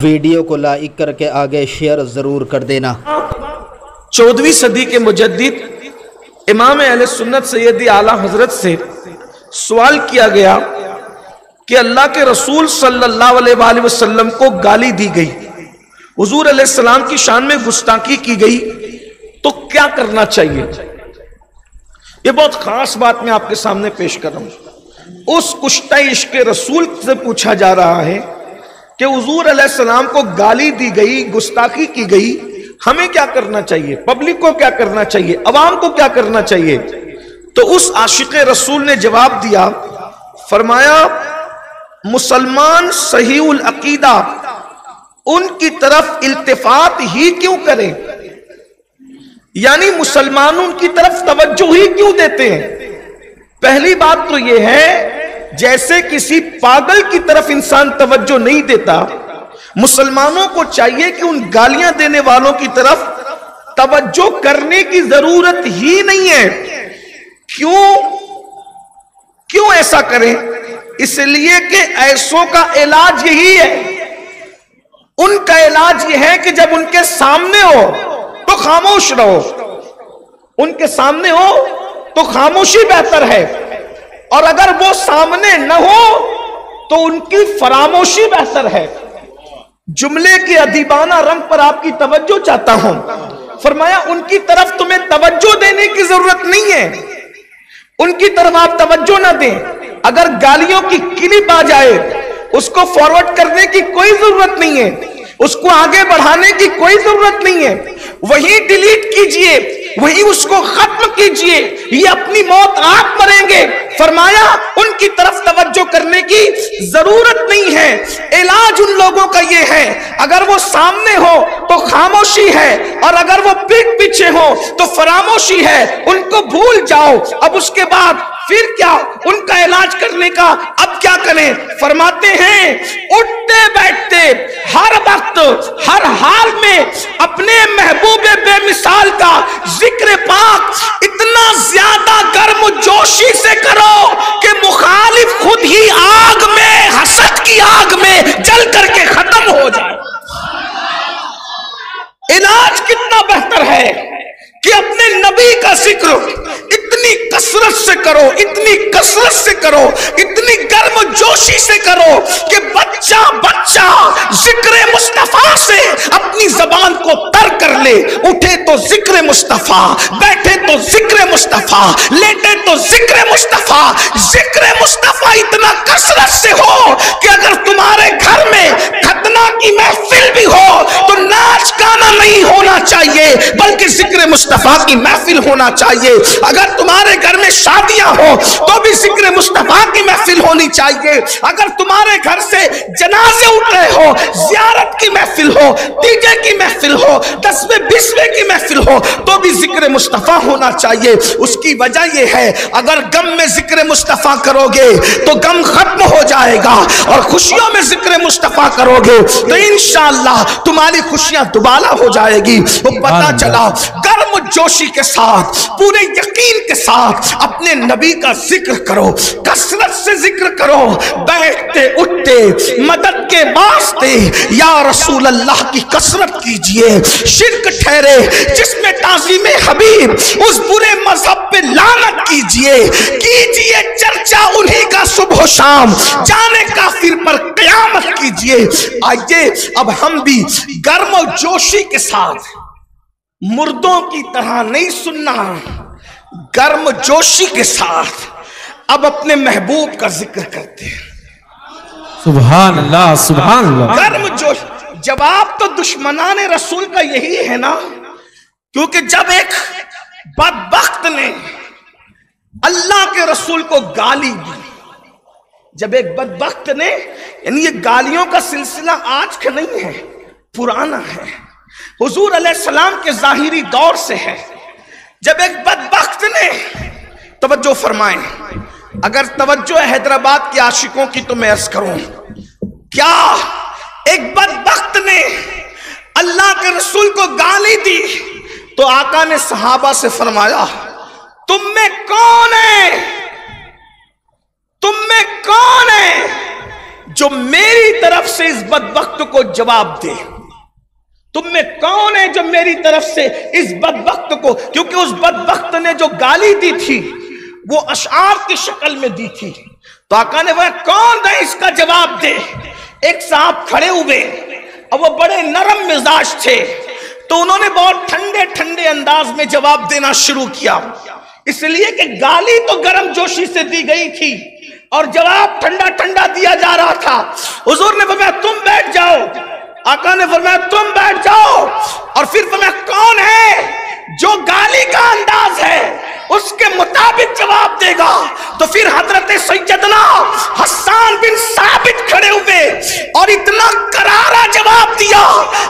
Video को like करके आगे शेयर ज़रूर कर देना। 14वीं सदी के मुजद्दिद इमाम अहले सुन्नत सैयदी आला हजरत से सवाल किया गया कि अल्लाह के रसूल सल्लल्लाहु अलैहि वसल्लम को गाली दी गई, हुजूर अलैहिस्सलाम की शान में गुस्ताखी की गई, तो क्या करना चाहिए। ये बहुत खास बात मैं आपके सामने पेश कर रहा हूं। उस कुश्ता इश्क रसूल से पूछा जा रहा है कि हुजूर अलैहिस्सलाम को गाली दी गई, गुस्ताखी की गई, हमें क्या करना चाहिए, पब्लिक को क्या करना चाहिए, अवाम को क्या करना चाहिए। तो उस आशिक रसूल ने जवाब दिया, फरमाया मुसलमान सहीउल अकीदा उनकी तरफ इल्तिफात ही क्यों करें, यानी मुसलमान उनकी तरफ तवज्जो ही क्यों देते हैं। पहली बात तो यह है, जैसे किसी पागल की तरफ इंसान तवज्जो नहीं देता, मुसलमानों को चाहिए कि उन गालियां देने वालों की तरफ तवज्जो करने की जरूरत ही नहीं है। क्यों ऐसा करें, इसलिए कि ऐसों का इलाज यही है, उनका इलाज यह है कि जब उनके सामने हो तो खामोश रहो, उनके सामने हो तो खामोशी बेहतर है, और अगर वो सामने न हो तो उनकी फरामोशी बेहतर है। जुमले के अदीबाना रंग पर आपकी तवज्जो चाहता हूं। फरमाया उनकी तरफ तुम्हें तवज्जो देने की जरूरत नहीं है, उनकी तरफ आप तवज्जो ना दें। अगर गालियों की क्लिप आ जाए, उसको फॉरवर्ड करने की कोई जरूरत नहीं है, उसको आगे बढ़ाने की कोई जरूरत नहीं है, वही डिलीट कीजिए, वही उसको खत्म कीजिए, ये अपनी मौत आप मरेंगे। फरमाया उनकी तरफ तवज्जो करने की जरूरत नहीं है। इलाज उन लोगों का ये है, अगर वो सामने हो तो खामोशी है, और अगर वो पीठ पीछे हो तो फरामोशी है, उनको भूल जाओ। अब उसके बाद फिर क्या, उनका इलाज करने का अब क्या करें। फरमाते हैं उठते बैठते हर वक्त हर हाल में अपने महबूबे बेमिसाल का जिक्र पाक इतना ज्यादा गर्म जोशी से करो कि मुखालिफ खुद ही आग में, हसद की आग में जल करके खत्म हो जाए। इलाज कितना बेहतर है कि अपने नबी का जिक्र इतनी कसरत से करो, इतनी कसरत से करो, इतनी गर्म जोशी से करो कि बच्चा बच्चा जिक्र मुस्तफा से अपनी जबान को तर कर ले। उठे तो जिक्र मुस्तफा, बैठे तो जिक्र मुस्तफा, लेटे तो जिक्र मुस्तफा। जिक्र मुस्तफा इतना कसरत से हो कि अगर तुम्हारे घर में खतना की महफिल भी हो तो नाच गाना नहीं होना चाहिए, बल्कि जिक्र मुस्तफा की महफिल होना चाहिए। अगर तुम्हारे घर में शादियां हो तो भी जिक्र मुस्तफा की महफिल होनी चाहिए। अगर तुम्हारे घर से जनाजे उठ रहे हो, जियारत की महफिल हो, डीजे की महफिल हो, 10वें 20वें की महफिल हो, तो भी जिक्र मुस्तफा होना चाहिए। उसकी वजह यह है, अगर गम में जिक्र मुस्तफा करोगे तो गम खत्म हो जाएगा, और खुशियों में जिक्र मुस्तफा करोगे तो इंशाअल्लाह तुम्हारी खुशियां दुबाला हो जाएगी। वो पता चला गर्म जोशी के साथ, पूरे यकीन के साथ अपने नबी का जिक्र करो, कसरत से जिक्र करो, बैठते उठते मदद के वास्ते या रसूल अल्लाह की कसरत कीजिए। शिर्क ठहरे जिसमें ताज़ीम हबीब, उस बुरे मजहब पे लानत कीजिए चर्चा उन्हीं का सुबह शाम, जाने काफिर पर क़यामत कीजिए। आइए अब हम भी गर्म जोशी के साथ, मुर्दों की तरह नहीं सुनना, गर्म जोशी के साथ अब अपने महबूब का जिक्र करते हैं। सुभान अल्लाह, सुभान अल्लाह। गर्म जोश। जवाब तो दुश्मनाने रसूल का यही है ना, क्योंकि जब एक बदबख्त ने अल्लाह के रसूल को गाली दी, जब एक बदबख्त ने, यानी ये गालियों का सिलसिला आज का नहीं है, पुराना है, हुजूर अलैहिस्सलाम के जाहिरी दौर से है। जब एक बदबख्त ने, तवज्जो फरमाएं, अगर तवज्जो है हैदराबाद के आशिकों की तो मैं अर्ज करूं, क्या एक बदबख्त ने अल्लाह के रसूल को गाली दी तो आका ने सहाबा से फरमाया, तुम में कौन है, तुम में कौन है जो मेरी तरफ से इस बदबख्त को जवाब दे। तुम में कौन है जो मेरी तरफ से इस बदबख्त को, क्योंकि उस बदबख्त ने जो गाली दी थी वो अशआर की शक्ल में दी थी, तो आका ने वह कौन है इसका जवाब दे। एक साहब खड़े हुए और वो बड़े नरम मिजाज थे, तो उन्होंने बहुत ठंडे ठंडे अंदाज में जवाब देना शुरू किया, इसलिए कि गाली तो गर्म जोशी से दी गई थी और जवाब ठंडा ठंडा दिया जा रहा था। हुजूर ने फरमाया तुम बैठ जाओ, आका ने फरमाया तुम बैठ जाओ, और फिर फरमाया कौन है जो गाली का अंदाज है उसके मुताबिक जवाब देगा। तो फिर हजरत सैयदना हस्सान बिन साबित खड़े हुए और इतना करारा जवाब दिया,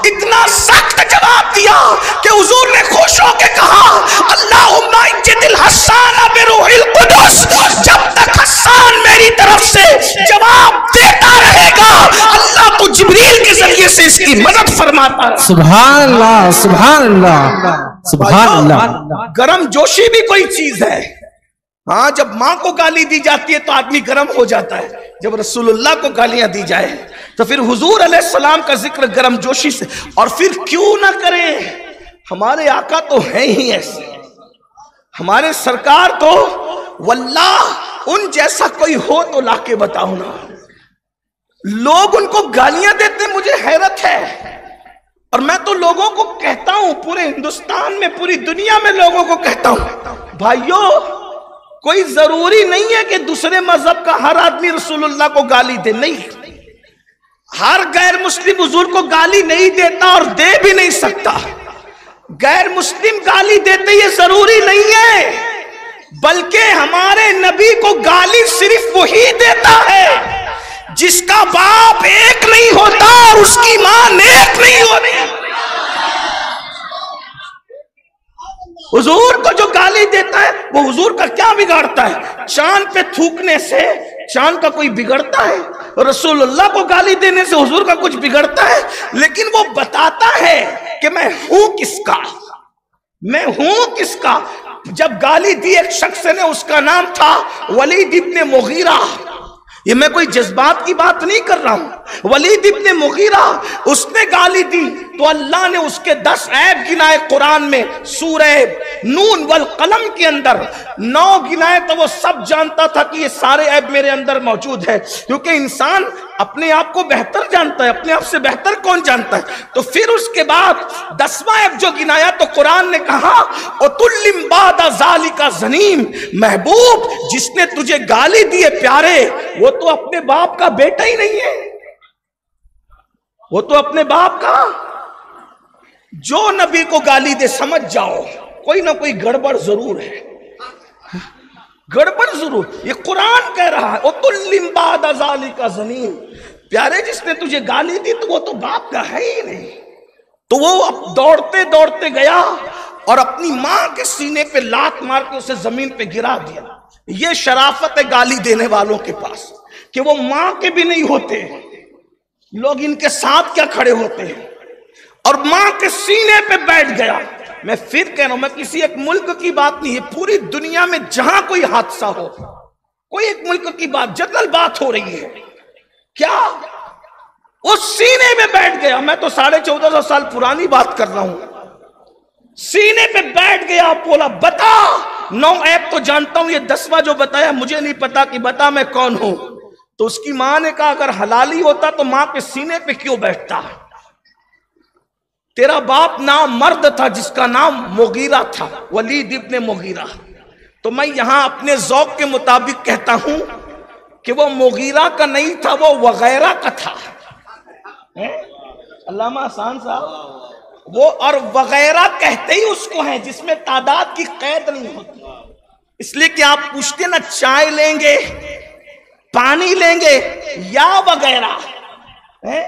इतना सख्त जवाब दिया कि हुजूर ने खुश होकर कहा अल्लाहुम्मा इज्जिल हस्सान बिरूहिल कुदस, जब तक हस्सान मेरी तरफ से जवाब देता रहेगा अल्लाह तो जिब्रील के जरिए से इसकी मदद फरमाता है। सुभान अल्लाह, सुभान अल्लाह, सुभान अल्लाह। गरम जोशी भी कोई चीज है। हाँ, जब माँ को गाली दी जाती है तो आदमी गर्म हो जाता है, जब रसूलुल्लाह को गालियां दी जाए तो फिर हुजूर अलैहिस्सलाम का जिक्र गर्म जोशी से। और फिर क्यों ना करें, हमारे आका तो है ही ऐसे, हमारे सरकार तो वल्लाह उन जैसा कोई हो तो लाके बताओ ना। लोग उनको गालियां देते, मुझे हैरत है। और मैं तो लोगों को कहता हूं, पूरे हिंदुस्तान में पूरी दुनिया में लोगों को कहता हूं, भाइयों कोई जरूरी नहीं है कि दूसरे मजहब का हर आदमी रसूलुल्लाह को गाली दे। नहीं, हर गैर मुस्लिम हुजूर को गाली नहीं देता और दे भी नहीं सकता। गैर मुस्लिम गाली देते ये जरूरी नहीं है, बल्कि हमारे नबी को गाली सिर्फ वही देता है जिसका बाप एक नहीं होता और उसकी मां नेक नहीं होती। हुजूर को जो गाली देता है वो हुजूर का क्या बिगाड़ता है? चांद पे थूकने से चांद का कोई बिगड़ता है? रसूलुल्लाह को गाली देने से हुजूर का कुछ बिगड़ता है? लेकिन वो बताता है कि मैं हूं किसका, मैं हूं किसका। जब गाली दी एक शख्स ने, उसका नाम था वलीद इब्ने मुगीरा। ये मैं कोई जज्बात की बात नहीं कर रहा हूं। वलीद इब्ने मुगीरा, उसने गाली दी तो अल्लाह ने उसके 10 ऐब गिनाए कुरान में। सूरह नून वल कलम के अंदर 9 गिनाए, तो वो सब जानता था कि ये सारे ऐब मेरे अंदर मौजूद है, क्योंकि इंसान अपने आप को बेहतर जानता है, अपने आप से बेहतर कौन जानता है। तो फिर उसके बाद 10वां ऐब जो गिनाया तो कुरान ने कहा उतुल्लिम बादा ज़ालिका ज़नीम, महबूब जिसने तुझे गाली दी है प्यारे, वो तो अपने बाप का बेटा ही नहीं है, वो तो अपने बाप का। जो नबी को गाली दे समझ जाओ कोई ना कोई गड़बड़ जरूर है, गड़बड़ जरूर। ये कुरान कह रहा है उतुल्लिम बादा ज़ालिका ज़नीम, प्यारे जिसने तुझे गाली दी तो वो तो बाप का है ही नहीं। तो वो अब दौड़ते दौड़ते गया और अपनी मां के सीने पे लात मार के उसे जमीन पे गिरा दिया। ये शराफत है गाली देने वालों के पास कि वो मां के भी नहीं होते, लोग इनके साथ क्या खड़े होते हैं, और मां के सीने पे बैठ गया। मैं फिर कह रहा हूं, मैं किसी एक मुल्क की बात नहीं है, पूरी दुनिया में जहां कोई हादसा हो, कोई एक मुल्क की बात, जनरल बात हो रही है, क्या उस सीने में बैठ गया। मैं तो 1450 साल पुरानी बात कर रहा हूं। सीने पे बैठ गया, बोला बता 9 ऐप तो जानता हूं, ये 10वां जो बताया मुझे नहीं पता कि बता मैं कौन हूं। तो उसकी मां ने कहा अगर हलाली होता तो मां के सीने पे क्यों बैठता? तेरा बाप नाम मर्द था जिसका नाम मुगीरा था, वलीद इब्ने मुगीरा। तो मैं यहां अपने ज़ौक़ के मुताबिक कहता हूं कि वो मुगीरा का नहीं था, वो वगैरह का था। अल्लामा हसन साहब, वो और वगैरह कहते ही उसको है जिसमें तादाद की कैद नहीं होती। इसलिए कि आप पूछते ना चाय लेंगे, पानी लेंगे या वगैरह है,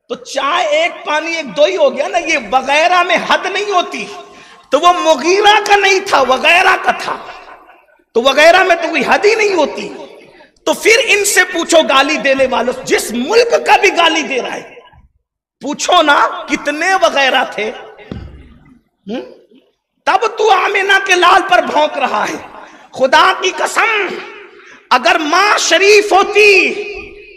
तो चाय एक पानी एक दो ही हो गया ना, ये वगैरह में हद नहीं होती। तो वो मुगीरा का नहीं था, वगैरह का था, तो वगैरह में तो कोई हद ही नहीं होती। तो फिर इनसे पूछो गाली देने वालों, जिस मुल्क का भी गाली दे रहा है, पूछो ना कितने वगैरह थे। तब तू आमिना के लाल पर भौंक रहा है। खुदा की कसम, अगर मां शरीफ होती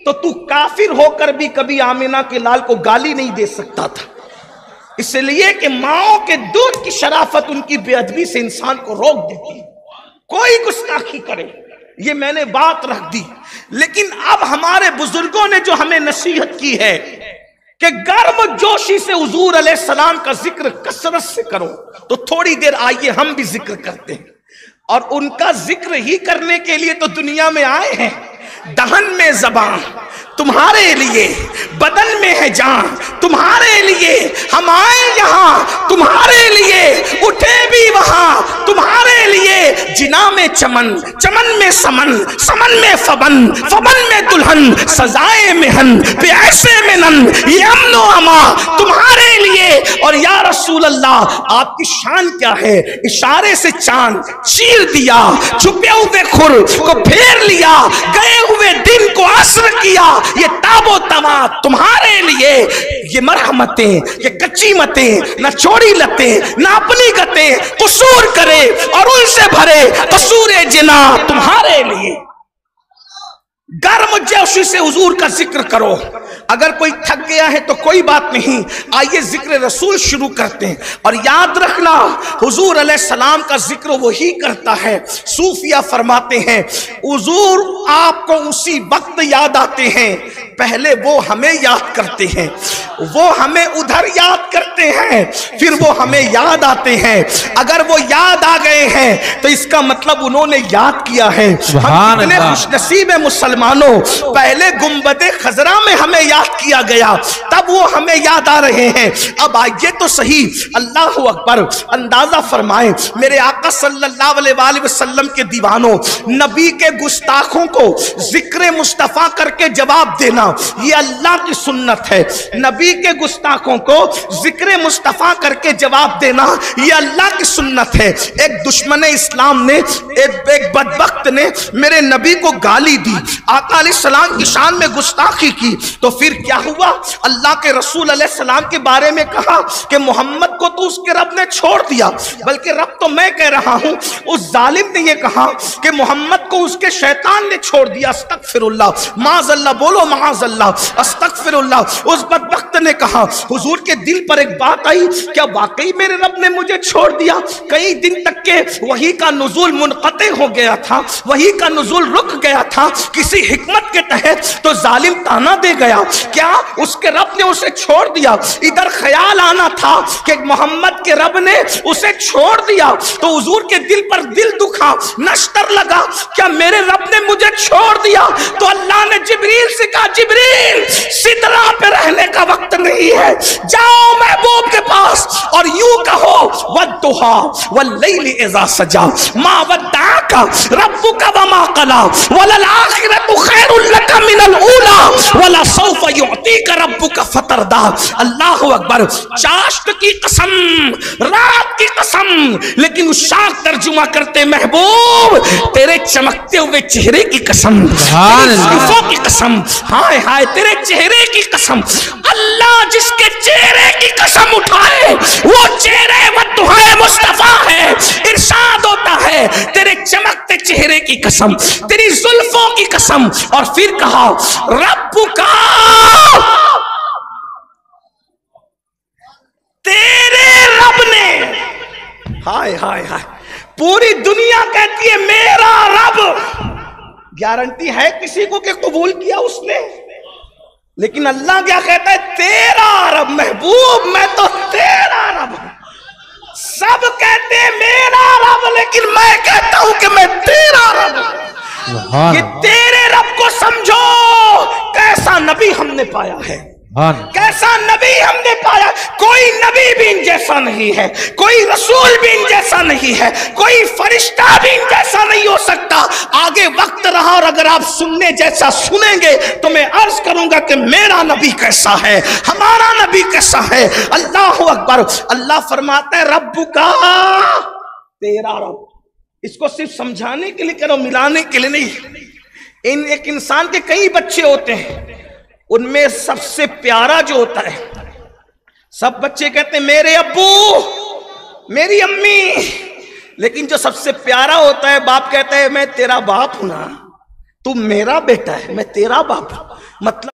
तो तू काफिर होकर भी कभी आमिना के लाल को गाली नहीं दे सकता था, इसलिए कि माओ के दूध की शराफत उनकी बेअदबी से इंसान को रोक देती। कोई गुस्ताखी करे, ये मैंने बात रख दी। लेकिन अब हमारे बुजुर्गों ने जो हमें नसीहत की है कि गर्म जोशी से हुजूर अलैहिस्सलाम का जिक्र कसरत से करो, तो थोड़ी देर आइए हम भी जिक्र करते हैं। और उनका जिक्र ही करने के लिए तो दुनिया में आए हैं। दहन में ज़बान तुम्हारे लिए, बदन में है जान तुम्हारे लिए, हम आए यहाँ तुम्हारे लिए, उठे भी वहां तुम्हारे लिए। जिना में चमन, चमन में समन, समन में फबन, फबन में दुल्हन, सजाए मेहन प्यासे में नन, ये अमनो अमा तुम्हारे लिए। और या रसूल अल्लाह आपकी शान क्या है? इशारे से चांद चीर दिया, छुपे हुए खुर को फेर लिया, गए हुए दिन को असर किया, ये ताबो तमा तुम्हारे लिए। ये मरहमतें, ये कच्ची मतें, न छोड़ी लतें, न अपनी गतें, कसूर करे और उनसे भरे कसूर जिना तुम्हारे लिए। गर्म जोशी से हुजूर का जिक्र करो। अगर कोई थक गया है तो कोई बात नहीं, आइए जिक्र रसूल शुरू करते हैं। और याद रखना, हुजूर अलैहिस्सलाम का जिक्र वही करता है। सूफिया फरमाते हैं हुजूर आपको उसी वक्त याद आते हैं, पहले वो हमें याद करते हैं, वो हमें उधर याद करते हैं, फिर वो हमें याद आते हैं। अगर वो याद आ गए हैं तो इसका मतलब उन्होंने याद किया है। हम कितने खुशनसीब है मुसलमानों, पहले गुंबदे खजरा में हमें याद किया गया, तब वो हमें याद आ रहे हैं। अब आइए तो सही, अल्लाह अकबर। अंदाजा फरमाएं मेरे आका सल्लल्लाहु अलैहि वसल्लम के दीवानों, नबी के गुस्ताखों को जिक्र मुस्तफा करके जवाब देना ये अल्लाह की सुन्नत है। नबी के गुस्ताखों को जिक्र मुस्तफा करके जवाब देना ये अल्लाह की सुन्नत है। एक दुश्मन इस्लाम ने, एक बदबख्त ने मेरे नबी को गाली दी, आका अलैहिस्सलाम की शान में गुस्ताखी की, तो फिर क्या हुआ? अल्लाह के रसूल अलैहिस्सलाम के बारे में कहा कि मोहम्मद को तो उसके रब ने छोड़ दिया, बल्कि रब तो मैं कह रहा हूं, उस जालिम ने यह कहा कि मोहम्मद को उसके शैतान ने छोड़ दिया। अस्तगफिरुल्लाह, माज़अल्लाह बोलो, माज़अल्लाह, अस्तगफिरुल्लाह। उस बदबख्त ने कहा, हुजूर के दिल पर एक बात आई, क्या वाकई मेरे रब ने मुझे छोड़ दिया? कई दिन तक के वही का नुज़ूल मुनक़ते हो गया था, वही का नुज़ूल रुक गया था किसी हिकमत के तहत, तो जालिम ताना दे गया, क्या उसके रब ने उसे छोड़ दिया? इधर ख्याल आना था कि मोहम्मद के रब ने उसे छोड़ दिया, तो हुजूर के दिल पर दिल दुखा, नश्तर लगा, क्या मेरे रब ने मुझे छोड़ दिया? तो अल्लाह ने जिब्रील से कहा, जिब्रील सिदरा पे रहने का वक्त नहीं है, जाओ महबूब के पास और यूं कहो, वद्दुहा वल्लैलि इज़ा सजा मा वद्दाका रब्बुका वमा क़ला वलल आखिरतु खैरुल लका मिनल ऊला वला सौफा युअतीका रब्बुका फतरदा। अल्लाह अकबर। चाश्त की कसम, रात की कसम, लेकिन उस शाख तर्जुमा करते महबूब तेरे चमकते हुए चेहरे की कसम, की कसम, हाय हाय तेरे चेहरे की कसम। अल्लाह जिसके चेहरे की कसम उठाए वो चेहरे वद्दुहाए मुस्तफा है। इरशाद होता है तेरे चमकते चेहरे की कसम, तेरी जुल्फों की कसम। और फिर कहा रब्बुका, तेरे रब ने, हाय हाय हाय, पूरी दुनिया कहती है मेरा रब, गारंटी है किसी को कि कबूल किया उसने, लेकिन अल्लाह क्या कहता है? तेरा रब। महबूब मैं तो तेरा रब हूं। सब कहते हैं मेरा रब, लेकिन मैं कहता हूं कि मैं तेरा रब हूं। ये तेरे रब को समझो। कैसा नबी हमने पाया है, कैसा नबी हमने पाया। कोई नबी भी इन जैसा नहीं है, कोई रसूल भी इन जैसा नहीं है, कोई फरिश्ता भी इन जैसा नहीं हो सकता। आगे वक्त रहा और अगर आप सुनने जैसा सुनेंगे तो मैं अर्ज करूंगा कि मेरा नबी कैसा है, हमारा नबी कैसा है। अल्लाह अकबर। अल्लाह फरमाता है रब्बुका, तेरा रब। इसको सिर्फ समझाने के लिए करो, मिलाने के लिए नहीं। एक इंसान के कई बच्चे होते हैं, उनमें सबसे प्यारा जो होता है, सब बच्चे कहते हैं मेरे अब्बू, मेरी अम्मी, लेकिन जो सबसे प्यारा होता है बाप कहता है मैं तेरा बाप हूं ना, तू मेरा बेटा है, मैं तेरा बाप हूं। मतलब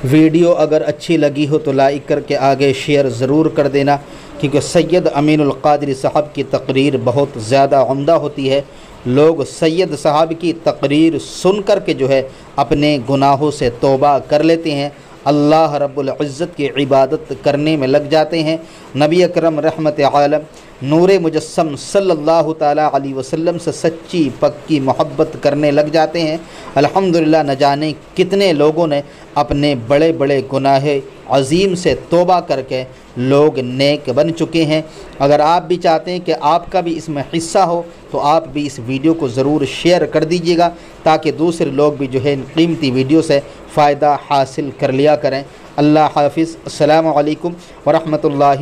वीडियो अगर अच्छी लगी हो तो लाइक करके आगे शेयर ज़रूर कर देना, क्योंकि सैयद अमीनुल क़ादरी साहब की तकरीर बहुत ज़्यादा उम्दा होती है। लोग सैयद साहब की तकरीर सुन कर के जो है अपने गुनाहों से तौबा कर लेते हैं, अल्लाह रब्बुल इज़्ज़त की इबादत करने में लग जाते हैं। नबी अकरम रहमत आलम नूरे मुजस्सम सल्लल्लाहु ताला अलैहि वसल्लम से सच्ची पक्की मोहब्बत करने लग जाते हैं। अल्हम्दुलिल्लाह, न जाने कितने लोगों ने अपने बड़े बड़े गुनाह अज़ीम से तौबा करके लोग नेक बन चुके हैं। अगर आप भी चाहते हैं कि आपका भी इसमें हिस्सा हो तो आप भी इस वीडियो को ज़रूर शेयर कर दीजिएगा, ताकि दूसरे लोग भी जो है इन कीमती वीडियो से फ़ायदा हासिल कर लिया करें। अल्लाह हाफ़िज़। अस्सलामु अलैकुम व रहमतुल्लाहि